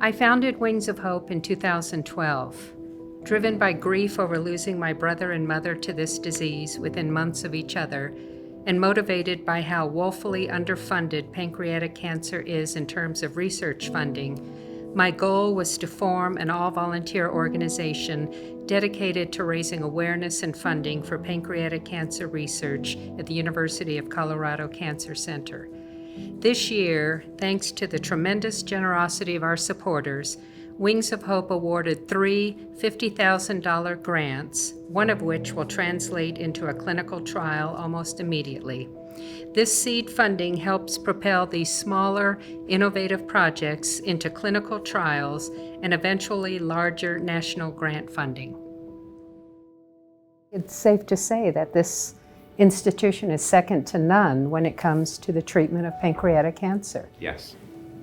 I founded Wings of Hope in 2012. Driven by grief over losing my brother and mother to this disease within months of each other, and motivated by how woefully underfunded pancreatic cancer is in terms of research funding, my goal was to form an all-volunteer organization dedicated to raising awareness and funding for pancreatic cancer research at the University of Colorado Cancer Center. This year, thanks to the tremendous generosity of our supporters, Wings of Hope awarded 3 $50,000 grants, one of which will translate into a clinical trial almost immediately. This seed funding helps propel these smaller, innovative projects into clinical trials and eventually larger national grant funding. It's safe to say that this institution is second to none when it comes to the treatment of pancreatic cancer. Yes.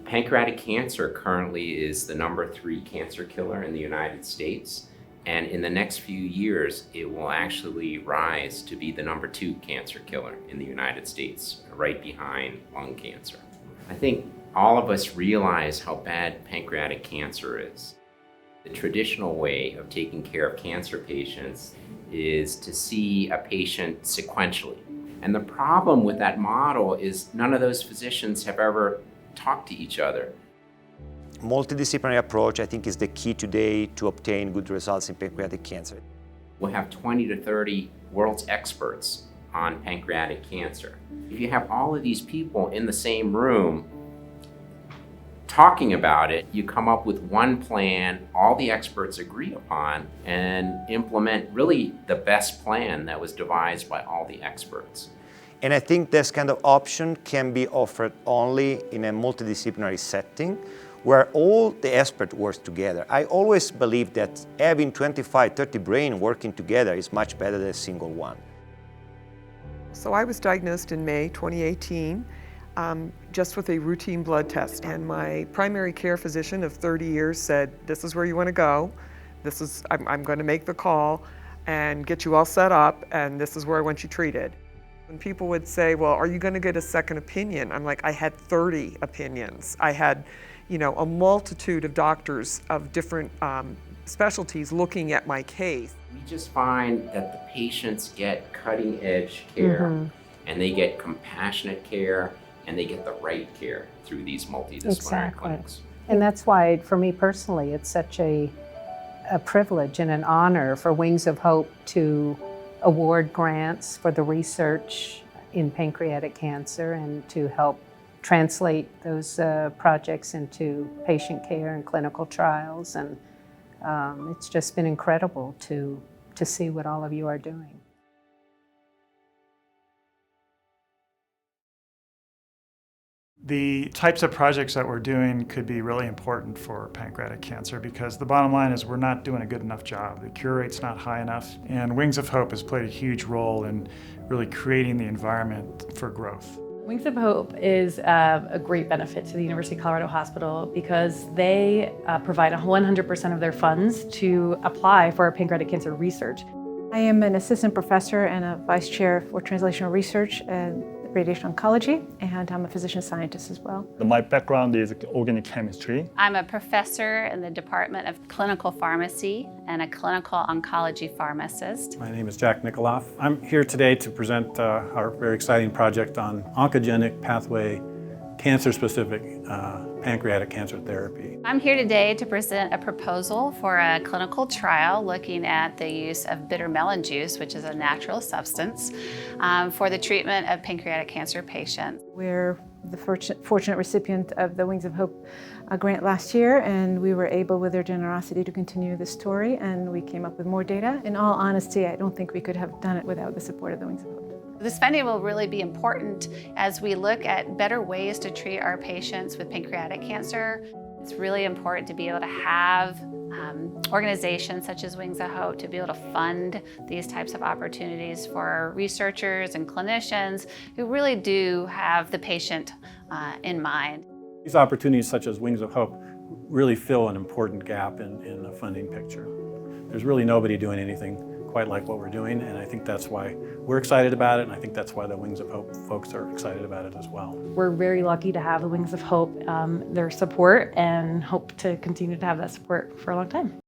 Pancreatic cancer currently is the #3 cancer killer in the United States, and in the next few years, it will actually rise to be the #2 cancer killer in the United States, right behind lung cancer. I think all of us realize how bad pancreatic cancer is. The traditional way of taking care of cancer patients is to see a patient sequentially. And the problem with that model is none of those physicians have ever talked to each other. Multidisciplinary approach, I think, is the key today to obtain good results in pancreatic cancer. We'll have 20 to 30 world's experts on pancreatic cancer. If you have all of these people in the same room talking about it, you come up with one plan all the experts agree upon and implement really the best plan that was devised by all the experts. And I think this kind of option can be offered only in a multidisciplinary setting where all the experts work together. I always believe that having 25, 30 brains working together is much better than a single one. So I was diagnosed in May 2018 just with a routine blood test. And my primary care physician of 30 years said, this is where you want to go. I'm going to make the call and get you all set up, and this is where I want you treated. When people would say, well, are you going to get a second opinion? I'm like, I had 30 opinions. I had, a multitude of doctors of different specialties looking at my case. We just find that the patients get cutting-edge care, and they get compassionate care, and they get the right care through these multidisciplinary clinics. And that's why, for me personally, it's such a privilege and an honor for Wings of Hope to award grants for the research in pancreatic cancer and to help translate those projects into patient care and clinical trials. And it's just been incredible to see what all of you are doing. The types of projects that we're doing could be really important for pancreatic cancer because the bottom line is we're not doing a good enough job. The cure rate's not high enough, and Wings of Hope has played a huge role in really creating the environment for growth. Wings of Hope is a great benefit to the University of Colorado Hospital because they provide 100% of their funds to apply for pancreatic cancer research. I am an assistant professor and a vice chair for translational research and radiation oncology, and I'm a physician scientist as well. My background is organic chemistry. I'm a professor in the Department of Clinical Pharmacy and a clinical oncology pharmacist. My name is Jack Nikoloff. I'm here today to present our very exciting project on oncogenic pathway cancer-specific pancreatic cancer therapy. I'm here today to present a proposal for a clinical trial looking at the use of bitter melon juice, which is a natural substance, for the treatment of pancreatic cancer patients. We're the fortunate recipient of the Wings of Hope grant last year, and we were able, with their generosity, to continue the story, and we came up with more data. In all honesty, I don't think we could have done it without the support of the Wings of Hope. This funding will really be important as we look at better ways to treat our patients with pancreatic cancer. It's really important to be able to have organizations such as Wings of Hope to be able to fund these types of opportunities for researchers and clinicians who really do have the patient in mind. These opportunities such as Wings of Hope really fill an important gap in the funding picture. There's really nobody doing anything quite like what we're doing, and I think that's why we're excited about it, and I think that's why the Wings of Hope folks are excited about it as well. We're very lucky to have the Wings of Hope, their support, and hope to continue to have that support for a long time.